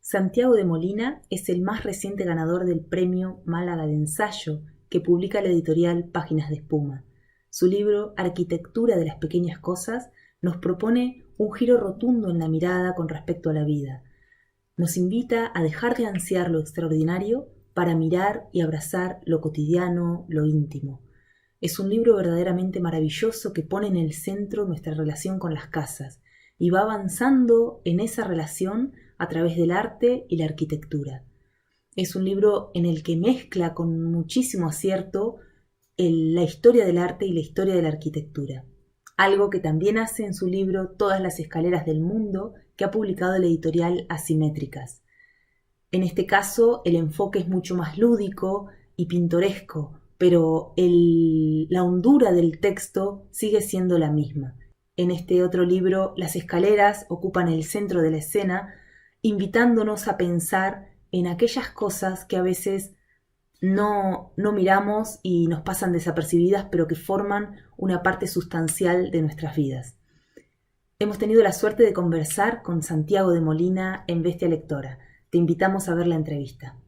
Santiago de Molina es el más reciente ganador del Premio Málaga de Ensayo que publica la editorial Páginas de Espuma. Su libro Arquitectura de las pequeñas cosas nos propone un giro rotundo en la mirada con respecto a la vida. Nos invita a dejar de ansiar lo extraordinario para mirar y abrazar lo cotidiano, lo íntimo. Es un libro verdaderamente maravilloso que pone en el centro nuestra relación con las casas y va avanzando en esa relación a través del arte y la arquitectura. Es un libro en el que mezcla con muchísimo acierto la historia del arte y la historia de la arquitectura. Algo que también hace en su libro Todas las escaleras del mundo, que ha publicado la editorial Asimétricas. En este caso, el enfoque es mucho más lúdico y pintoresco, pero la hondura del texto sigue siendo la misma. En este otro libro, las escaleras ocupan el centro de la escena, invitándonos a pensar en aquellas cosas que a veces no miramos y nos pasan desapercibidas, pero que forman una parte sustancial de nuestras vidas. Hemos tenido la suerte de conversar con Santiago de Molina en Bestia Lectora. Te invitamos a ver la entrevista.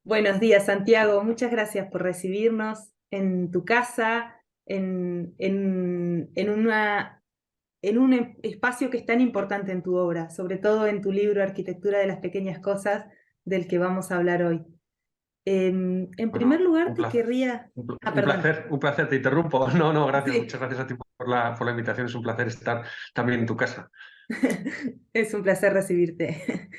Buenos días, Santiago. Muchas gracias por recibirnos en tu casa, en un espacio que es tan importante en tu obra, sobre todo en tu libro Arquitectura de las pequeñas cosas, del que vamos a hablar hoy. En primer Bueno, lugar, un te placer, querría... Perdón. un placer, te interrumpo. No, no, gracias, Sí, muchas gracias a ti por la invitación, es un placer estar también en tu casa. es un placer recibirte.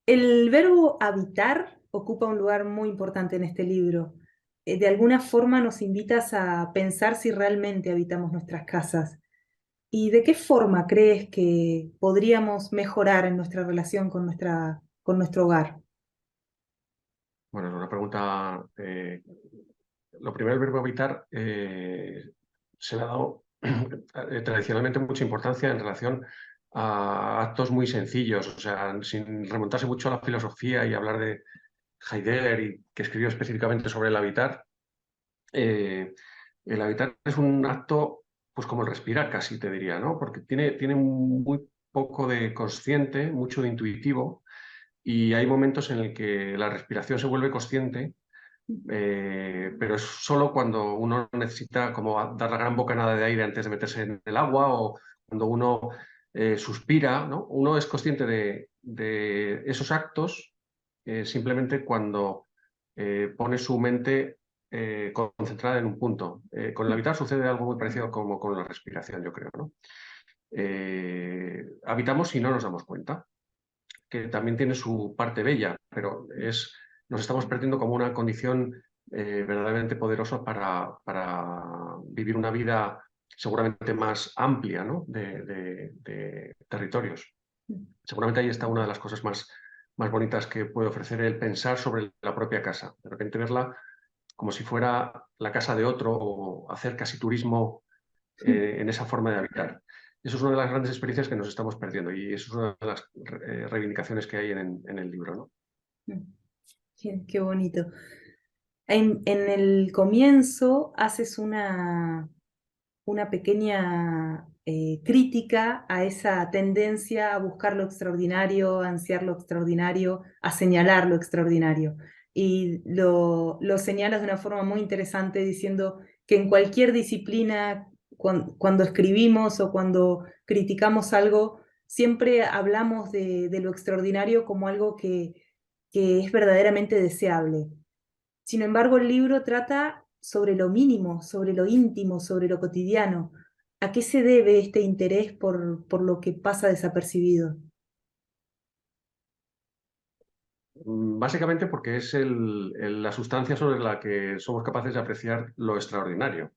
El verbo habitar ocupa un lugar muy importante en este libro. De alguna forma nos invitas a pensar si realmente habitamos nuestras casas. ¿Y de qué forma crees que podríamos mejorar en nuestra relación con nuestro hogar? Bueno, es una pregunta. Lo primero, el verbo habitar se le ha dado tradicionalmente mucha importancia en relación a actos muy sencillos, o sea, sin remontarse mucho a la filosofía y hablar de Heidegger, y que escribió específicamente sobre el habitar. eh, el habitar es un acto, pues como el respirar casi, te diría, ¿no? Porque tiene muy poco de consciente, mucho de intuitivo, y hay momentos en el que la respiración se vuelve consciente, pero es solo cuando uno necesita como dar la gran bocanada de aire antes de meterse en el agua, o cuando uno suspira, ¿no? Uno es consciente de esos actos simplemente cuando pone su mente concentrada en un punto. Con el habitar sucede algo muy parecido como con la respiración, yo creo, ¿no? Habitamos y no nos damos cuenta, que también tiene su parte bella, pero nos estamos perdiendo como una condición verdaderamente poderosa para vivir una vida seguramente más amplia, ¿no? de territorios. Seguramente ahí está una de las cosas más bonitas que puede ofrecer el pensar sobre la propia casa. De repente verla como si fuera la casa de otro, o hacer casi turismo en esa forma de habitar. Eso es una de las grandes experiencias que nos estamos perdiendo, y eso es una de las reivindicaciones que hay en el libro, ¿no? Qué bonito. En el comienzo haces una pequeña crítica a esa tendencia a buscar lo extraordinario, a ansiar lo extraordinario, a señalar lo extraordinario. Y lo señalas de una forma muy interesante diciendo que en cualquier disciplina, cuando escribimos o cuando criticamos algo, siempre hablamos de lo extraordinario como algo que es verdaderamente deseable. Sin embargo, el libro trata sobre lo mínimo, sobre lo íntimo, sobre lo cotidiano. ¿A qué se debe este interés por lo que pasa desapercibido? Básicamente porque es la sustancia sobre la que somos capaces de apreciar lo extraordinario,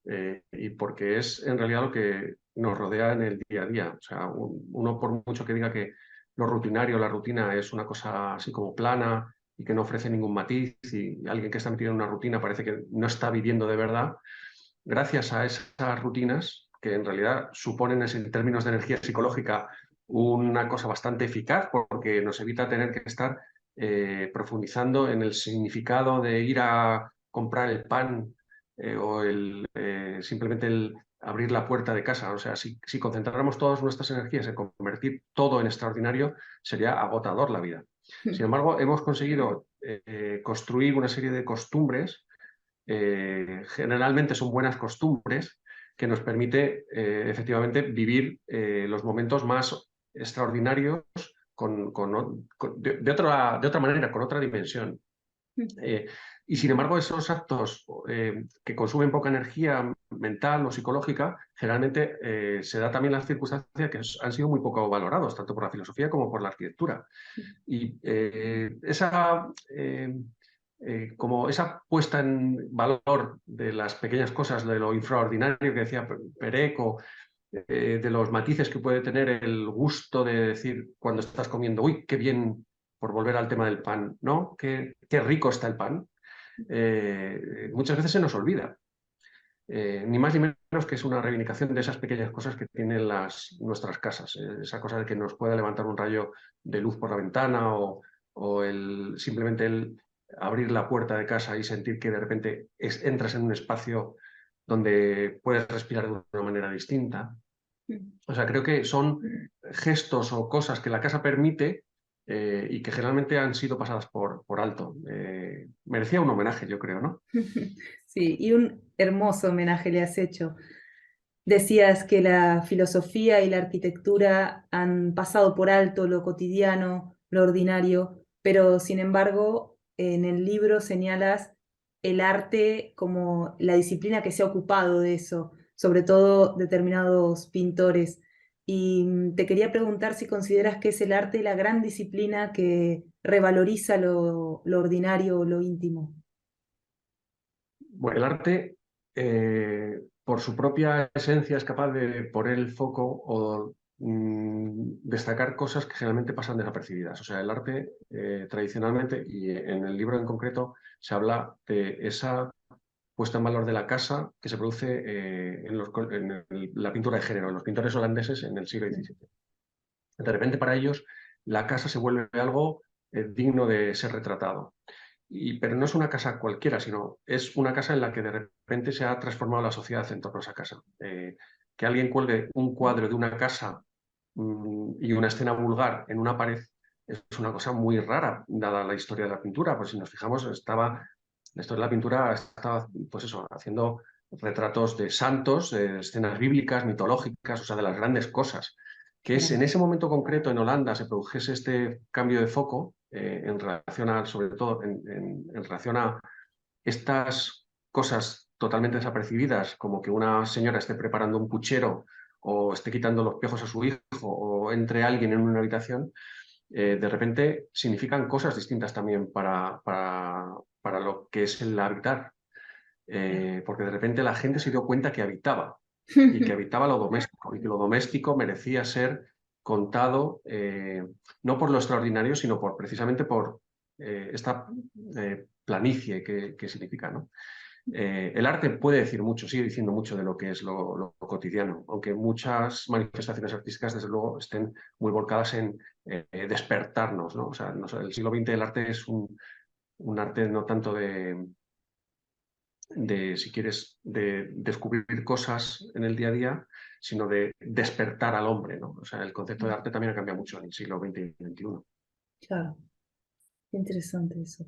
y porque es en realidad lo que nos rodea en el día a día. O sea, uno, por mucho que diga que lo rutinario, la rutina es una cosa así como plana y que no ofrece ningún matiz, y alguien que está metido en una rutina parece que no está viviendo de verdad, gracias a esas rutinas, que en realidad suponen, en términos de energía psicológica, una cosa bastante eficaz porque nos evita tener que estar profundizando en el significado de ir a comprar el pan o simplemente el abrir la puerta de casa. O sea, si concentráramos todas nuestras energías en convertir todo en extraordinario, sería agotador la vida. Sin embargo, hemos conseguido construir una serie de costumbres, generalmente son buenas costumbres, que nos permite efectivamente vivir los momentos más extraordinarios de otra manera, con otra dimensión. Y sin embargo, esos actos que consumen poca energía mental o psicológica, generalmente se da también la circunstancia que han sido muy poco valorados, tanto por la filosofía como por la arquitectura. Y como esa puesta en valor de las pequeñas cosas, de lo infraordinario que decía Pereco, de los matices que puede tener el gusto de decir cuando estás comiendo, uy, qué bien, por volver al tema del pan, ¿no? Qué rico está el pan. Muchas veces se nos olvida. Ni más ni menos que es una reivindicación de esas pequeñas cosas que tienen nuestras casas. Esa cosa de que nos pueda levantar un rayo de luz por la ventana o simplemente el abrir la puerta de casa y sentir que de repente entras en un espacio donde puedes respirar de una manera distinta. O sea, creo que son gestos o cosas que la casa permite y que generalmente han sido pasadas por alto. Merecía un homenaje, yo creo, ¿no? Sí, y un hermoso homenaje le has hecho. Decías que la filosofía y la arquitectura han pasado por alto lo cotidiano, lo ordinario, pero sin embargo, en el libro señalas el arte como la disciplina que se ha ocupado de eso, sobre todo determinados pintores. Y te quería preguntar si consideras que es el arte la gran disciplina que revaloriza lo ordinario o lo íntimo. Bueno, el arte, por su propia esencia, es capaz de poner el foco o destacar cosas que generalmente pasan desapercibidas. O sea, el arte, tradicionalmente, y en el libro en concreto, se habla de esa puesta en valor de la casa que se produce la pintura de género, en los pintores holandeses en el siglo XVII. De repente, para ellos, la casa se vuelve algo digno de ser retratado. Pero no es una casa cualquiera, sino es una casa en la que de repente se ha transformado la sociedad en torno a esa casa. Que alguien cuelgue un cuadro de una casa y una escena vulgar en una pared es una cosa muy rara, dada la historia de la pintura. Pues si nos fijamos, la historia de la pintura estaba, pues eso, haciendo retratos de santos, de escenas bíblicas, mitológicas, o sea, de las grandes cosas. Que es en ese momento concreto en Holanda se produjese este cambio de foco en relación a, sobre todo en relación a estas cosas totalmente desapercibidas, como que una señora esté preparando un puchero o esté quitando los piojos a su hijo o entre alguien en una habitación, de repente significan cosas distintas también para lo que es el habitar. Porque de repente la gente se dio cuenta que habitaba y que habitaba lo doméstico y que lo doméstico merecía ser contado no por lo extraordinario, sino precisamente por esta planicie que significa, ¿no? El arte puede decir mucho, sigue diciendo mucho de lo que es lo cotidiano, aunque muchas manifestaciones artísticas, desde luego, estén muy volcadas en despertarnos, ¿no? O sea, el siglo XX el arte es un arte no tanto si quieres, de descubrir cosas en el día a día, sino de despertar al hombre, ¿no? O sea, el concepto de arte también ha cambiado mucho en el siglo XX y XXI. Claro, qué interesante eso.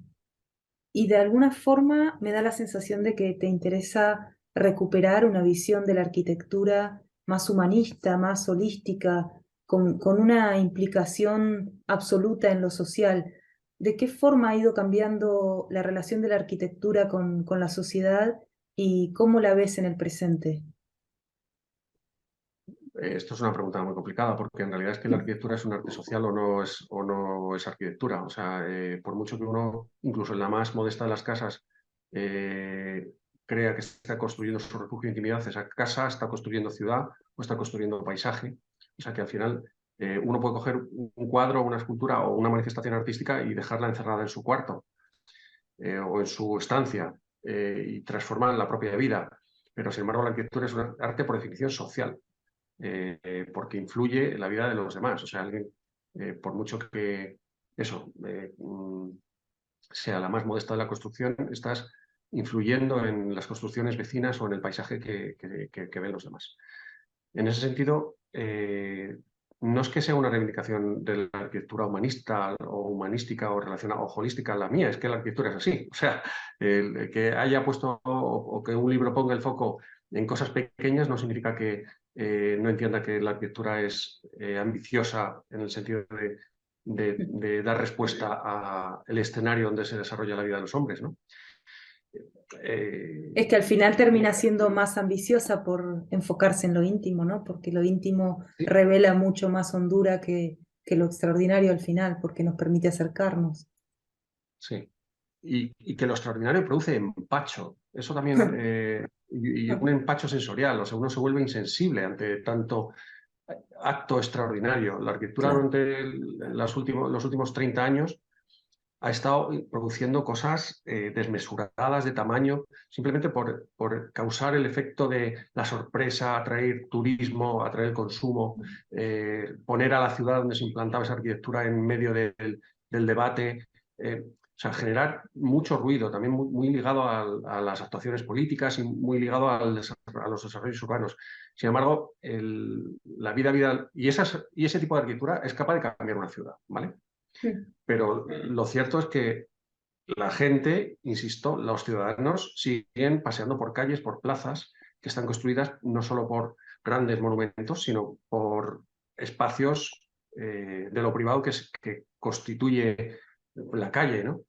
Y de alguna forma me da la sensación de que te interesa recuperar una visión de la arquitectura más humanista, más holística, con una implicación absoluta en lo social. ¿De qué forma ha ido cambiando la relación de la arquitectura con la sociedad y cómo la ves en el presente? Esto es una pregunta muy complicada porque en realidad es que la arquitectura es un arte social o no es arquitectura. O sea, por mucho que uno, incluso en la más modesta de las casas, eh, crea que está construyendo su refugio de intimidad, esa casa está construyendo ciudad o está construyendo paisaje. O sea que al final uno puede coger un cuadro, una escultura o una manifestación artística y dejarla encerrada en su cuarto o en su estancia y transformar la propia vida. Pero sin embargo la arquitectura es un arte por definición social. porque influye en la vida de los demás. O sea, alguien, por mucho que eso sea la más modesta de la construcción, estás influyendo en las construcciones vecinas o en el paisaje que ven los demás. En ese sentido, no es que sea una reivindicación de la arquitectura humanista o humanística o relacionada o holística la mía, es que la arquitectura es así. O sea, el que haya puesto o que un libro ponga el foco en cosas pequeñas no significa que no entienda que la arquitectura es ambiciosa en el sentido de dar respuesta al escenario donde se desarrolla la vida de los hombres, ¿no? Es que al final termina siendo más ambiciosa por enfocarse en lo íntimo, ¿no? Porque lo íntimo Sí, revela mucho más hondura que lo extraordinario al final, porque nos permite acercarnos. sí. Y que lo extraordinario produce empacho. Eso también, y un empacho sensorial, o sea, uno se vuelve insensible ante tanto acto extraordinario. La arquitectura Claro. durante los últimos 30 años ha estado produciendo cosas desmesuradas de tamaño, simplemente por causar el efecto de la sorpresa, atraer turismo, atraer consumo, poner a la ciudad donde se implantaba esa arquitectura en medio del debate. O sea, generar mucho ruido, también muy ligado a las actuaciones políticas y muy ligado a los desarrollos urbanos. Sin embargo, la vida y ese tipo de arquitectura es capaz de cambiar una ciudad, ¿vale? Pero lo cierto es que la gente, insisto, los ciudadanos siguen paseando por calles, por plazas que están construidas no solo por grandes monumentos, sino por espacios de lo privado que constituye la calle, ¿no? O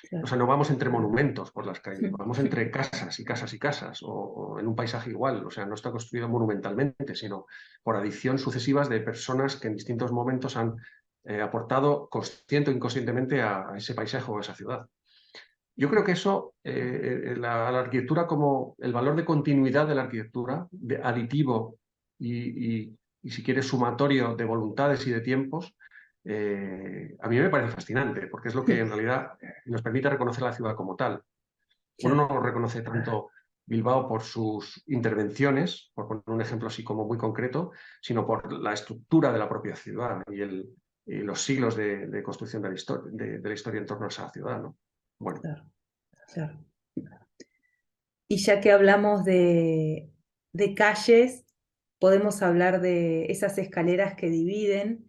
Claro. sea, no vamos entre monumentos por las calles, vamos entre casas y casas y casas, o en un paisaje igual. O sea, no está construido monumentalmente, sino por adición sucesivas de personas que en distintos momentos han aportado consciente o inconscientemente a ese paisaje o a esa ciudad. Yo creo que eso, la arquitectura como el valor de continuidad de la arquitectura, de aditivo y si quieres, sumatorio de voluntades y de tiempos, a mí me parece fascinante, porque es lo que en realidad nos permite reconocer la ciudad como tal. Uno Claro. no reconoce tanto Bilbao por sus intervenciones, por poner un ejemplo así como muy concreto, sino por la estructura de la propia ciudad y los siglos de construcción de la historia en torno a esa ciudad, ¿no? Bueno. Claro, claro. Y ya que hablamos de calles, podemos hablar de esas escaleras que dividen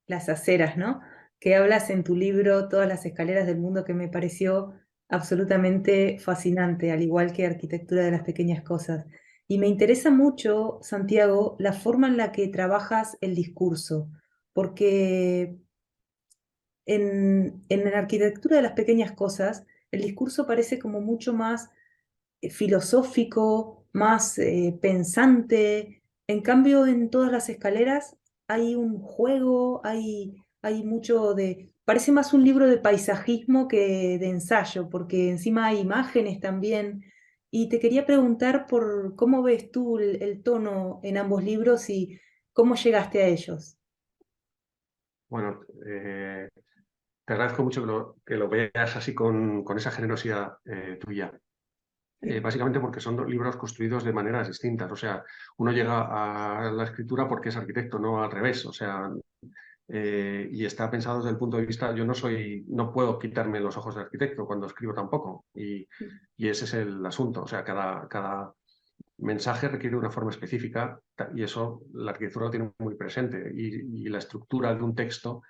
las aceras, ¿no? Que hablas en tu libro Todas las escaleras del mundo, que me pareció absolutamente fascinante, al igual que Arquitectura de las pequeñas cosas. Y me interesa mucho, Santiago, la forma en la que trabajas el discurso, porque en la Arquitectura de las pequeñas cosas, el discurso parece como mucho más filosófico, más pensante. En cambio, en Todas las escaleras hay un juego, hay mucho de... Parece más un libro de paisajismo que de ensayo, porque encima hay imágenes también. Y te quería preguntar por cómo ves tú el tono en ambos libros y cómo llegaste a ellos. Bueno, te agradezco mucho que lo veas así con esa generosidad tuya. Básicamente porque son dos libros construidos de maneras distintas. O sea, uno llega a la escritura porque es arquitecto, no al revés. O sea, y está pensado desde el punto de vista, no puedo quitarme los ojos de arquitecto cuando escribo tampoco. Y ese es el asunto. O sea, cada mensaje requiere una forma específica y eso la arquitectura lo tiene muy presente. Y la estructura de un texto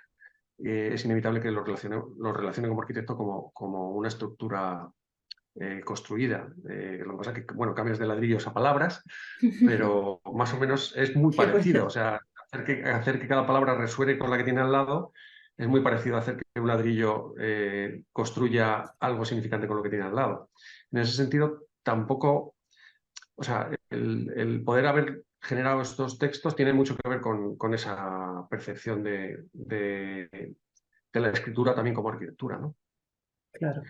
es inevitable que lo relacione como arquitecto como una estructura construida. Lo que pasa es que, bueno, cambias de ladrillos a palabras, pero más o menos es muy Qué parecido. bueno. O sea, hacer que cada palabra resuene con la que tiene al lado es muy parecido a hacer que un ladrillo construya algo significante con lo que tiene al lado. En ese sentido, tampoco, o sea, el poder haber generado estos textos tiene mucho que ver con esa percepción de la escritura también como arquitectura, ¿no? Claro,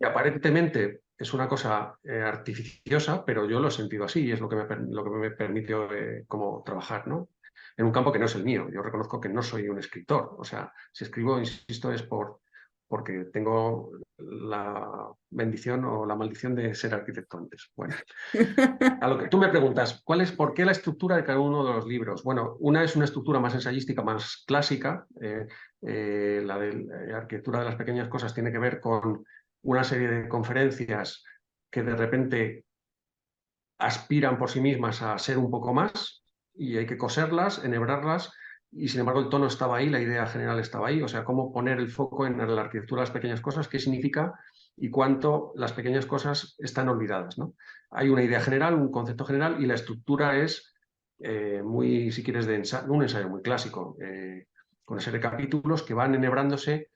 Y aparentemente es una cosa artificiosa, pero yo lo he sentido así y es lo que me permitió como trabajar, ¿no? En un campo que no es el mío. Yo reconozco que no soy un escritor. O sea, si escribo, insisto, es porque tengo la bendición o la maldición de ser arquitecto antes. Bueno, a lo que tú me preguntas, ¿por qué la estructura de cada uno de los libros? Bueno, una es una estructura más ensayística, más clásica. La de arquitectura de las pequeñas cosas tiene que ver con una serie de conferencias que de repente aspiran por sí mismas a ser un poco más y hay que coserlas, enhebrarlas, y sin embargo el tono estaba ahí, la idea general estaba ahí, o sea, cómo poner el foco en la arquitectura de las pequeñas cosas, qué significa y cuánto las pequeñas cosas están olvidadas, ¿no? Hay una idea general, un concepto general, y la estructura es muy, si quieres, un ensayo muy clásico, con una serie de capítulos que van enhebrándose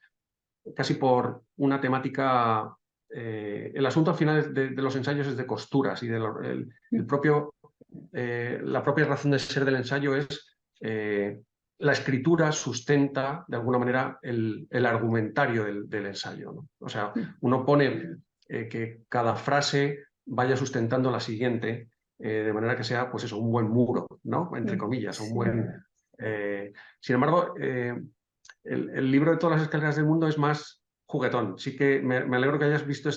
casi por una temática. El asunto al final de los ensayos es de costuras y el propio, la propia razón de ser del ensayo es la escritura sustenta de alguna manera el argumentario del ensayo, ¿no? O sea, uno pone que cada frase vaya sustentando la siguiente, de manera que sea, pues eso, un buen muro, ¿no? Entre comillas, un Sí. buen. Sin embargo, el libro de todas las escaleras del mundo es más juguetón. Sí que me alegro que hayas visto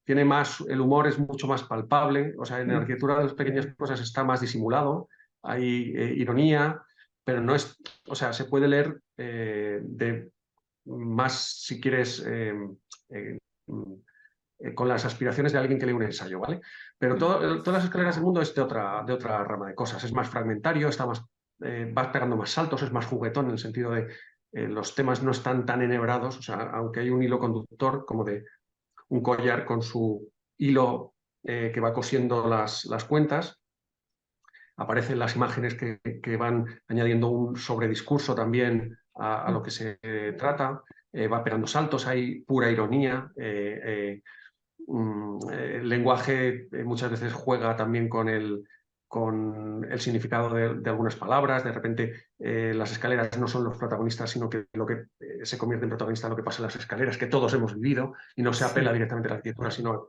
tiene más, el humor es mucho más palpable, o sea, en la arquitectura de las pequeñas cosas está más disimulado, hay ironía, pero no es, o sea, se puede leer de más, si quieres, eh, con las aspiraciones de alguien que lee un ensayo, ¿vale? Pero todas las escaleras del mundo es de otra rama de cosas, es más fragmentario, vas pegando más saltos, es más juguetón en el sentido de los temas no están tan enhebrados, o sea, aunque hay un hilo conductor como de un collar con su hilo que va cosiendo las cuentas, aparecen las imágenes que van añadiendo un sobrediscurso también a lo que se trata, va pegando saltos, hay pura ironía. El lenguaje muchas veces juega también con el significado de algunas palabras. De repente las escaleras no son los protagonistas, sino que lo que se convierte en protagonista es lo que pasa en las escaleras, que todos hemos vivido, y no se apela directamente a la arquitectura, sino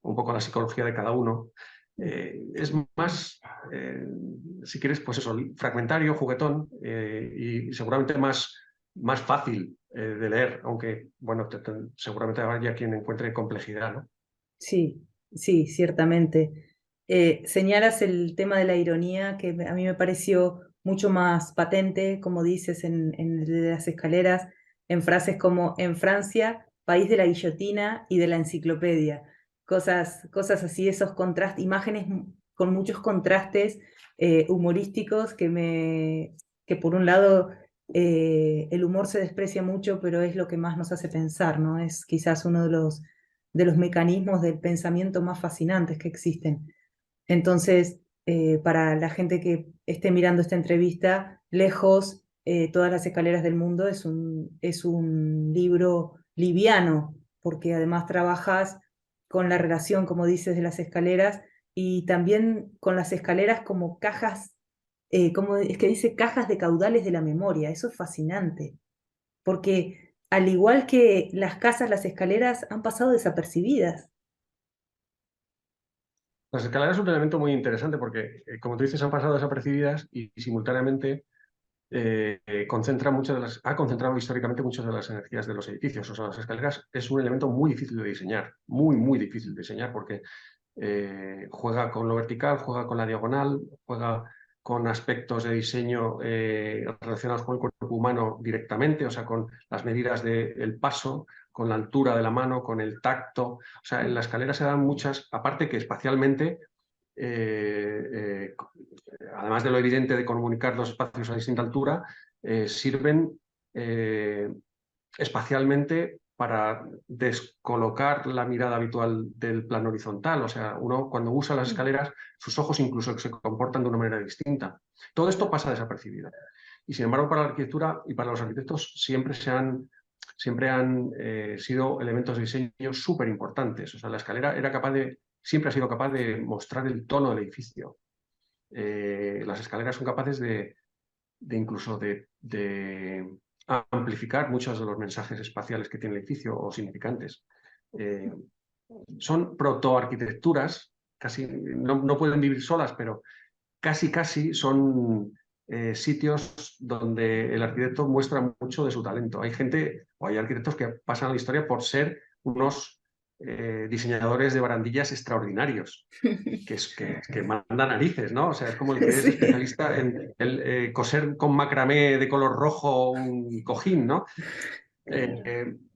un poco a la psicología de cada uno. Es más, si quieres, pues eso, fragmentario, juguetón, y seguramente más fácil de leer, aunque, bueno, seguramente habrá quien encuentre complejidad, ¿no? Sí, sí, ciertamente. Señalas el tema de la ironía que a mí me pareció mucho más patente, como dices, en el de las escaleras, en frases como en Francia, país de la guillotina y de la enciclopedia. Cosas así, esos contrastes, imágenes con muchos contrastes humorísticos que por un lado el humor se desprecia mucho, pero es lo que más nos hace pensar, ¿no? Es quizás uno de los mecanismos del pensamiento más fascinantes que existen. Entonces, para la gente que esté mirando esta entrevista, Lejos, todas las escaleras del mundo es un libro liviano, porque además trabajas con la relación, como dices, de las escaleras y también con las escaleras como cajas, como es que dice cajas de caudales de la memoria. Eso es fascinante, porque al igual que las casas, las escaleras han pasado desapercibidas. Las escaleras es un elemento muy interesante porque, como tú dices, han pasado desapercibidas y simultáneamente ha concentrado históricamente muchas de las energías de los edificios. O sea, las escaleras es un elemento muy difícil de diseñar, muy, muy difícil de diseñar porque juega con lo vertical, juega con la diagonal, juega con aspectos de diseño relacionados con el cuerpo humano directamente, o sea, con las medidas del paso, con la altura de la mano, con el tacto. O sea, en la escalera se dan muchas, aparte que espacialmente, además de lo evidente de comunicar los espacios a distinta altura, sirven espacialmente para descolocar la mirada habitual del plano horizontal. O sea, uno cuando usa las escaleras, sus ojos incluso se comportan de una manera distinta. Todo esto pasa desapercibido. Y sin embargo, para la arquitectura y para los arquitectos siempre han sido elementos de diseño súper importantes. O sea, la escalera siempre ha sido capaz de mostrar el tono del edificio. Las escaleras son capaces de incluso de amplificar muchos de los mensajes espaciales que tiene el edificio o significantes. Son protoarquitecturas, casi no pueden vivir solas, pero casi son sitios donde el arquitecto muestra mucho de su talento. Hay gente, o hay arquitectos que pasan a la historia por ser unos diseñadores de barandillas extraordinarios, que manda narices, ¿no? O sea, es como el que es Sí, especialista en coser con macramé de color rojo un cojín, ¿no?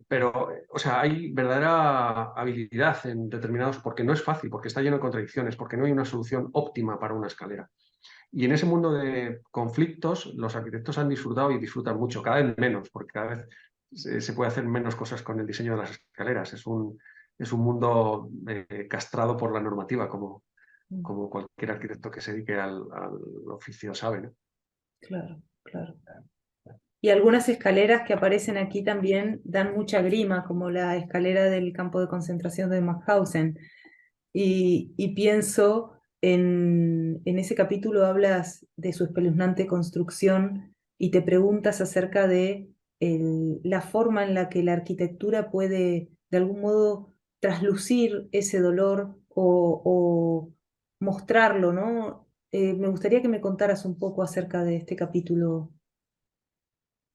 Pero, o sea, hay verdadera habilidad en determinados, porque no es fácil, porque está lleno de contradicciones, porque no hay una solución óptima para una escalera. Y en ese mundo de conflictos, los arquitectos han disfrutado y disfrutan mucho, cada vez menos, porque cada vez se puede hacer menos cosas con el diseño de las escaleras. Es un mundo castrado por la normativa, como cualquier arquitecto que se dedique al oficio sabe, ¿no? claro, claro. Y algunas escaleras que aparecen aquí también dan mucha grima, como la escalera del campo de concentración de Mauthausen. Y pienso en ese capítulo hablas de su espeluznante construcción y te preguntas acerca de la forma en la que la arquitectura puede de algún modo traslucir ese dolor o mostrarlo, ¿no? Me gustaría que me contaras un poco acerca de este capítulo.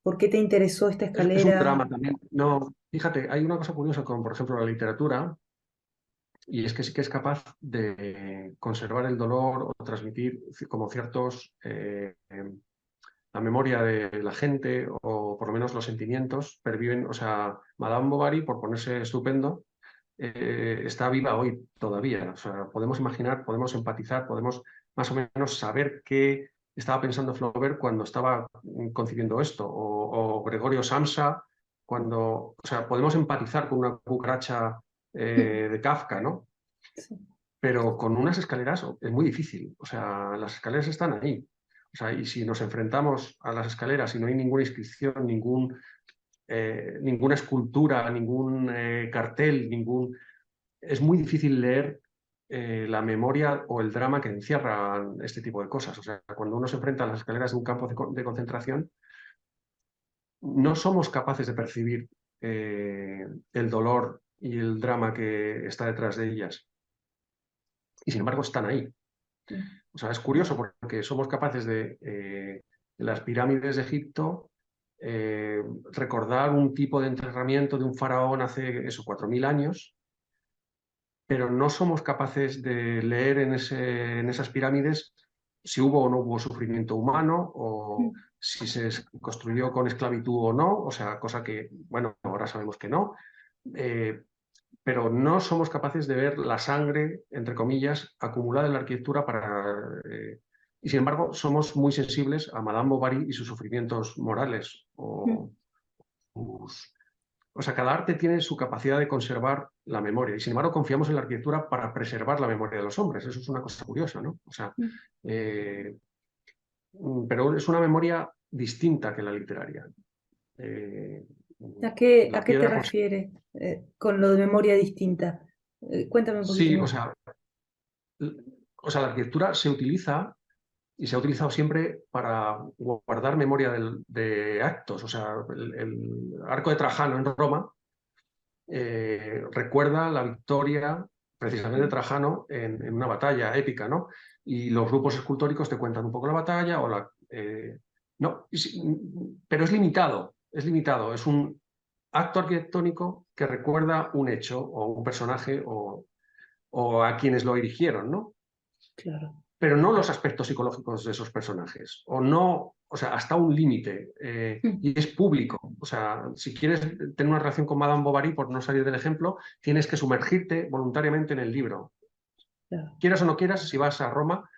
¿Por qué te interesó esta Es un escalera? drama también. No, fíjate, hay una cosa curiosa con, por ejemplo, la literatura, y es que sí que es capaz de conservar el dolor o transmitir como ciertos la memoria de la gente o por lo menos los sentimientos perviven. O sea, Madame Bovary, por ponerse estupendo, está viva hoy todavía. O sea, podemos imaginar, podemos empatizar, podemos más o menos saber qué estaba pensando Flaubert cuando estaba concibiendo esto, o Gregorio Samsa, cuando, o sea, podemos empatizar con una cucaracha de Kafka, ¿no? Sí. Pero con unas escaleras es muy difícil. O sea, las escaleras están ahí. O sea, y si nos enfrentamos a las escaleras y no hay ninguna inscripción, ninguna escultura, ningún cartel, es muy difícil leer la memoria o el drama que encierran este tipo de cosas. O sea, cuando uno se enfrenta a las escaleras de un campo de concentración, no somos capaces de percibir el dolor y el drama que está detrás de ellas. Y sin embargo están ahí. O sea, es curioso porque somos capaces de las pirámides de Egipto, recordar un tipo de enterramiento de un faraón hace, eso, 4.000 años, pero no somos capaces de leer en esas pirámides si hubo o no hubo sufrimiento humano, o si se construyó con esclavitud o no, o sea, cosa que, bueno, ahora sabemos que no. Eh, pero no somos capaces de ver la sangre, entre comillas, acumulada en la arquitectura y sin embargo somos muy sensibles a Madame Bovary y sus sufrimientos morales. O sea, cada arte tiene su capacidad de conservar la memoria y sin embargo confiamos en la arquitectura para preservar la memoria de los hombres. Eso es una cosa curiosa, ¿no? O sea, eh, pero es una memoria distinta que la literaria. Eh, A la qué te piedra, pues refieres con lo de memoria distinta? Cuéntame un poquito sí, más. la arquitectura se utiliza y se ha utilizado siempre para guardar memoria de actos. O sea, el arco de Trajano en Roma recuerda la victoria precisamente de Trajano en una batalla épica, ¿no? Y los grupos escultóricos te cuentan un poco la batalla no, pero es limitado, es un acto arquitectónico que recuerda un hecho o un personaje o a quienes lo dirigieron, ¿no? Claro. Pero no los aspectos psicológicos de esos personajes, o no, o sea, hasta un límite, y es público. O sea, si quieres tener una relación con Madame Bovary, por no salir del ejemplo, tienes que sumergirte voluntariamente en el libro. Claro. Quieras o no quieras, si vas a Roma,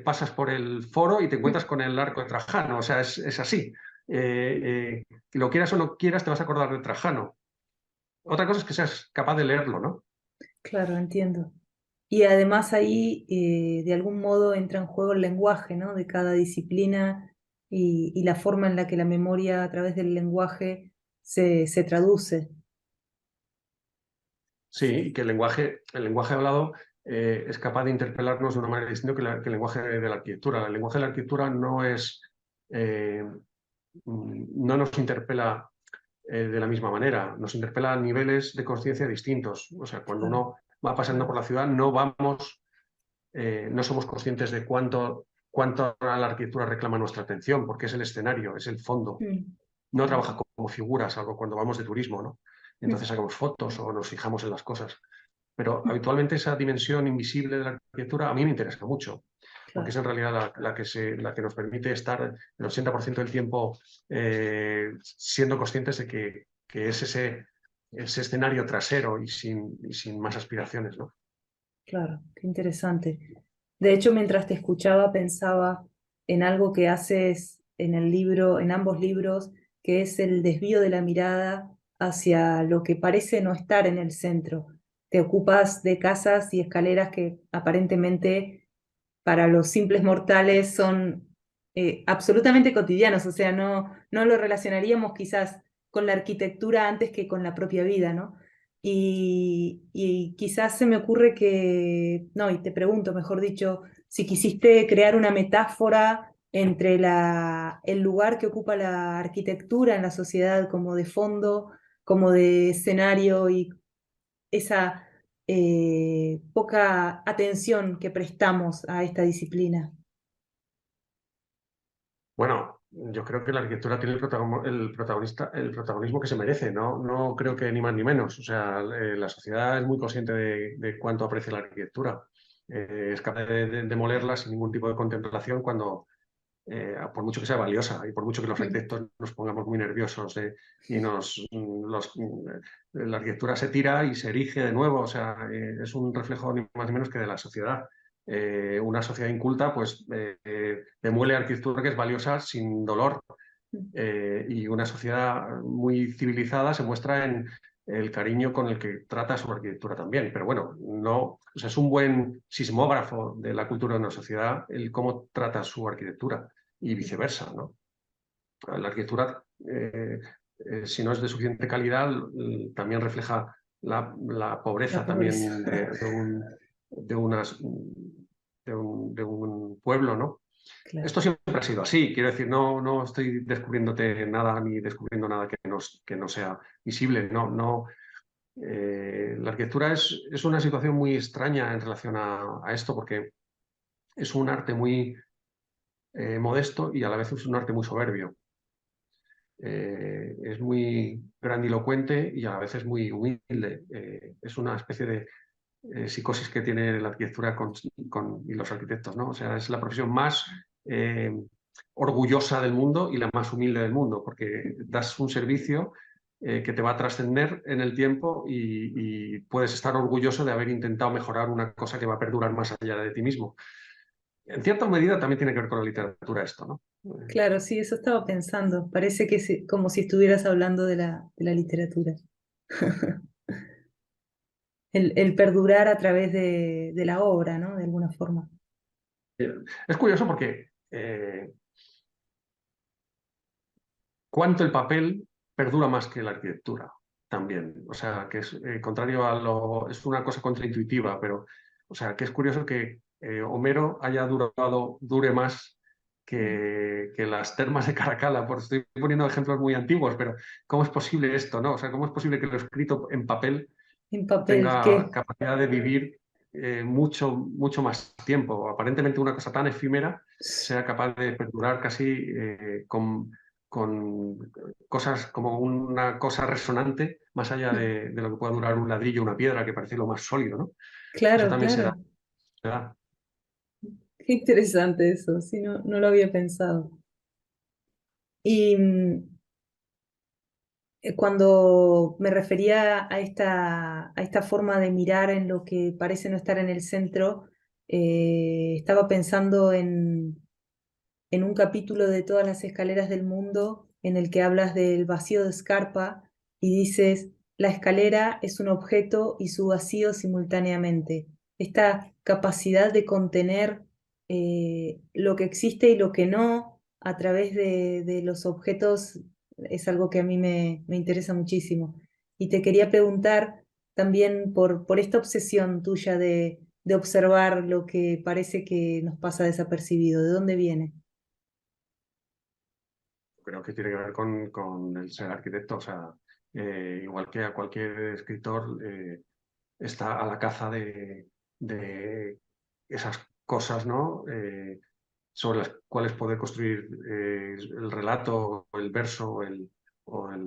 pasas por el foro y te encuentras con el arco de Trajano. O sea, es así. Lo quieras o no quieras, te vas a acordar de Trajano. Otra cosa es que seas capaz de leerlo, ¿no? Claro, entiendo. Y además ahí, de algún modo, entra en juego el lenguaje, ¿no? De cada disciplina y la forma en la que la memoria a través del lenguaje se traduce. Sí, y que el lenguaje hablado es capaz de interpelarnos de una manera distinta que el lenguaje de la arquitectura. El lenguaje de la arquitectura eh, no nos interpela de la misma manera, nos interpela a niveles de conciencia distintos. O sea, cuando Claro, uno va pasando por la ciudad, no somos conscientes de cuánto la arquitectura reclama nuestra atención, porque es el escenario, es el fondo. No trabaja como figuras, algo cuando vamos de turismo, ¿no? Entonces sacamos fotos o nos fijamos en las cosas. Pero habitualmente esa dimensión invisible de la arquitectura a mí me interesa mucho, porque es en realidad la que nos permite estar el 80% del tiempo siendo conscientes de que es ese escenario trasero y sin más aspiraciones, ¿no? Claro, qué interesante. De hecho, mientras te escuchaba, pensaba en algo que haces en el libro, en ambos libros, que es el desvío de la mirada hacia lo que parece no estar en el centro. Te ocupas de casas y escaleras que aparentemente para los simples mortales son absolutamente cotidianos, o sea, no lo relacionaríamos quizás con la arquitectura antes que con la propia vida, ¿no? Y quizás se me ocurre que, no, y te pregunto, mejor dicho, si quisiste crear una metáfora entre el lugar que ocupa la arquitectura en la sociedad como de fondo, como de escenario y esa poca atención que prestamos a esta disciplina. Bueno, yo creo que la arquitectura tiene el protagonismo que se merece, ¿no? No creo que ni más ni menos. O sea, la sociedad es muy consciente de cuánto aprecia la arquitectura. Es capaz de demolerla sin ningún tipo de contemplación cuando, por mucho que sea valiosa y por mucho que los arquitectos nos pongamos muy nerviosos y la arquitectura se tira y se erige de nuevo. O sea, es un reflejo ni más ni menos que de la sociedad. Una sociedad inculta pues demuele arquitectura que es valiosa sin dolor, y una sociedad muy civilizada se muestra en el cariño con el que trata su arquitectura también. Pero bueno, no, o sea, es un buen sismógrafo de la cultura de una sociedad el cómo trata su arquitectura y viceversa, ¿no? La arquitectura, si no es de suficiente calidad, también refleja la pobreza La pobreza. también de, unas, de un pueblo, ¿no? Claro. Esto siempre ha sido así, quiero decir, no estoy descubriéndote nada ni descubriendo nada que no sea visible, no. La arquitectura es una situación muy extraña en relación a esto, porque es un arte muy modesto y a la vez es un arte muy soberbio. Es muy grandilocuente y a la vez es muy humilde. Es una especie de psicosis que tiene la arquitectura y los arquitectos, ¿no? O sea, es la profesión más orgullosa del mundo y la más humilde del mundo, porque das un servicio que te va a trascender en el tiempo y puedes estar orgulloso de haber intentado mejorar una cosa que va a perdurar más allá de ti mismo. En cierta medida también tiene que ver con la literatura esto, ¿no? Claro, sí, eso estaba pensando. Parece que como si estuvieras hablando de la literatura. El perdurar a través de la obra, ¿no? De alguna forma. Es curioso porque cuánto el papel perdura más que la arquitectura también. O sea, que es contrario a es una cosa contraintuitiva, pero, o sea, que es curioso que Homero dure más que las termas de Caracalla. Estoy poniendo ejemplos muy antiguos, pero ¿cómo es posible esto, no? O sea, ¿cómo es posible que lo escrito en papel En papel, tenga que capacidad de vivir mucho más tiempo? Aparentemente una cosa tan efímera sea capaz de perdurar casi con cosas como una cosa resonante, más allá de lo que pueda durar un ladrillo o una piedra, que parece lo más sólido, ¿no? Eso claro, también se da. claro. Se da. Qué interesante eso, sí, no lo había pensado. Y cuando me refería a esta forma de mirar en lo que parece no estar en el centro, estaba pensando en un capítulo de Todas las escaleras del mundo en el que hablas del vacío de Scarpa y dices, la escalera es un objeto y su vacío simultáneamente. Esta capacidad de contener lo que existe y lo que no a través de los objetos es algo que a mí me interesa muchísimo. Y te quería preguntar también por esta obsesión tuya de observar lo que parece que nos pasa desapercibido. ¿De dónde viene? Creo que tiene que ver con el ser arquitecto. O sea, igual que a cualquier escritor, está a la caza de esas cosas, ¿no? sobre las cuales poder construir el relato, o el verso, o el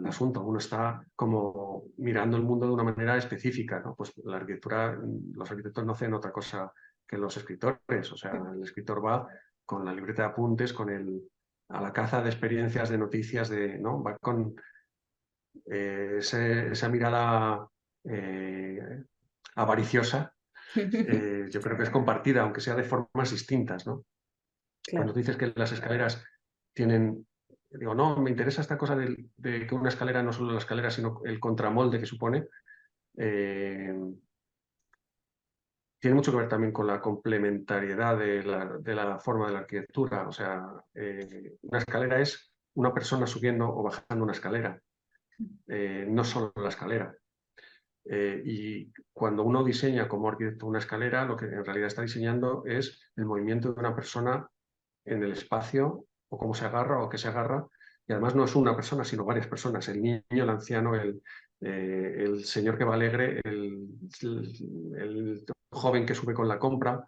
asunto. Uno está como mirando el mundo de una manera específica, ¿no? Pues la arquitectura, los arquitectos no hacen otra cosa que los escritores. O sea, el escritor va con la libreta de apuntes, a la caza de experiencias, de noticias, ¿no? Va con esa mirada avariciosa. Yo creo que es compartida, aunque sea de formas distintas, ¿no? Cuando Claro. tú dices que las escaleras tienen, digo, no, me interesa esta cosa de que una escalera no solo la escalera, sino el contramolde que supone, eh, tiene mucho que ver también con la complementariedad de la forma de la arquitectura. O sea, una escalera es una persona subiendo o bajando una escalera, no solo la escalera. Y cuando uno diseña como arquitecto una escalera, lo que en realidad está diseñando es el movimiento de una persona en el espacio, o cómo se agarra o qué se agarra. Y además no es una persona, sino varias personas. El niño, el anciano, el señor que va alegre, el joven que sube con la compra.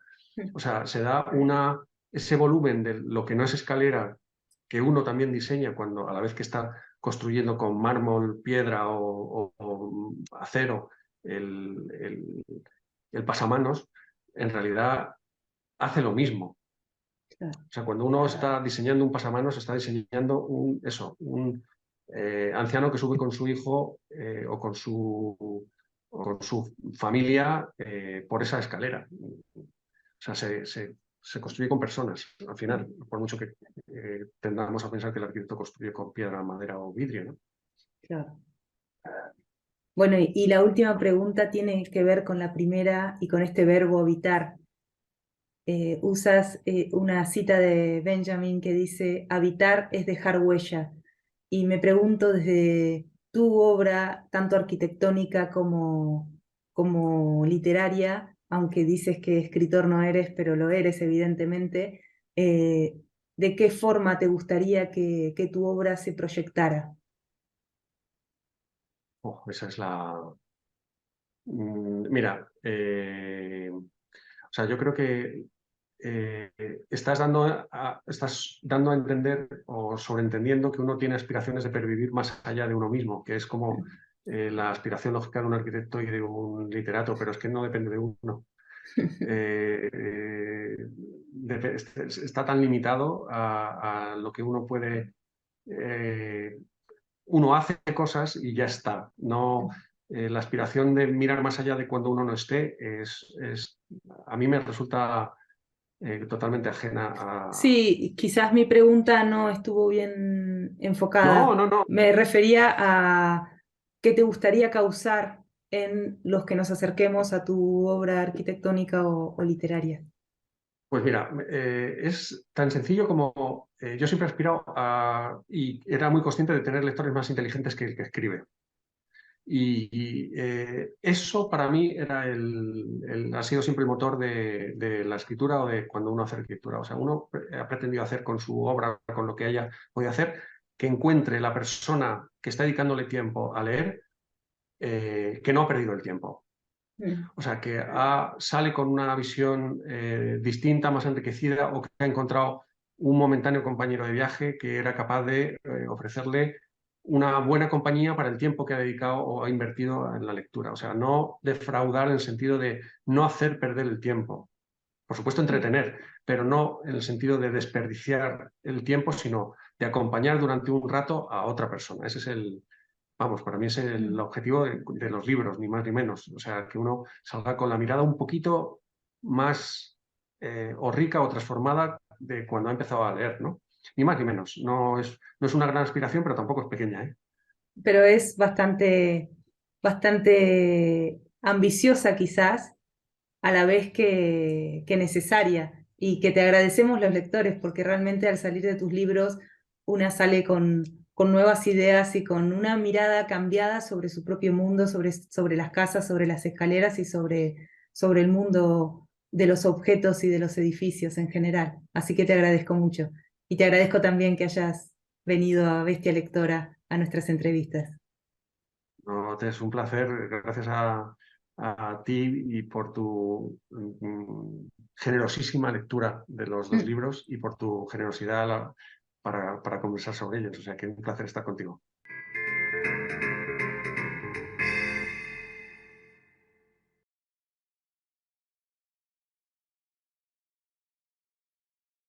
O sea, se da ese volumen de lo que no es escalera, que uno también diseña cuando a la vez que está construyendo con mármol, piedra o acero el pasamanos, en realidad hace lo mismo. Claro. O sea, cuando uno está diseñando un pasamanos, está diseñando un anciano que sube con su hijo o con su familia por esa escalera. O sea, se construye con personas, al final, por mucho que tendamos a pensar que el arquitecto construye con piedra, madera o vidrio, ¿no? Claro. Bueno, y la última pregunta tiene que ver con la primera y con este verbo habitar. Usas una cita de Benjamin que dice, habitar es dejar huella. Y me pregunto desde tu obra, tanto arquitectónica como literaria, aunque dices que escritor no eres, pero lo eres evidentemente, ¿de qué forma te gustaría que tu obra se proyectara? Esa es la... Mira, o sea, yo creo que estás dando a entender o sobreentendiendo que uno tiene aspiraciones de pervivir más allá de uno mismo, que es como la aspiración lógica de un arquitecto y de un literato, pero es que no depende de uno. Está tan limitado a lo que uno puede. Uno hace cosas y ya está. No, la aspiración de mirar más allá de cuando uno no esté a mí me resulta totalmente ajena a... Sí, quizás mi pregunta no estuvo bien No, enfocada. no, no. Me refería a qué te gustaría causar en los que nos acerquemos a tu obra arquitectónica o literaria. Pues mira, es tan sencillo como yo siempre he aspirado y era muy consciente de tener lectores más inteligentes que el que escribe. Y eso para mí ha sido siempre el motor de la escritura o de cuando uno hace arquitectura. O sea, uno ha pretendido hacer con su obra, con lo que haya podido hacer, que encuentre la persona que está dedicándole tiempo a leer, que no ha perdido el tiempo. Mm. O sea, que sale con una visión distinta, más enriquecida, o que ha encontrado un momentáneo compañero de viaje que era capaz de ofrecerle una buena compañía para el tiempo que ha dedicado o ha invertido en la lectura. O sea, no defraudar en el sentido de no hacer perder el tiempo. Por supuesto, entretener, pero no en el sentido de desperdiciar el tiempo, sino de acompañar durante un rato a otra persona. Ese es vamos, para mí es el Mm. objetivo de los libros, ni más ni menos. O sea, que uno salga con la mirada un poquito más o rica o transformada de cuando ha empezado a leer, ¿no? Ni más ni menos. No es una gran aspiración, pero tampoco es pequeña, ¿eh? Pero es bastante ambiciosa quizás, a la vez que necesaria, y que te agradecemos los lectores, porque realmente al salir de tus libros una sale con nuevas ideas y con una mirada cambiada sobre su propio mundo, sobre las casas, sobre las escaleras y sobre el mundo de los objetos y de los edificios en general. Así que te agradezco mucho. Y te agradezco también que hayas venido a Bestia Lectora a nuestras entrevistas. No, es un placer, gracias a ti y por tu generosísima lectura de los dos libros y por tu generosidad para conversar sobre ellos. O sea que un placer estar contigo.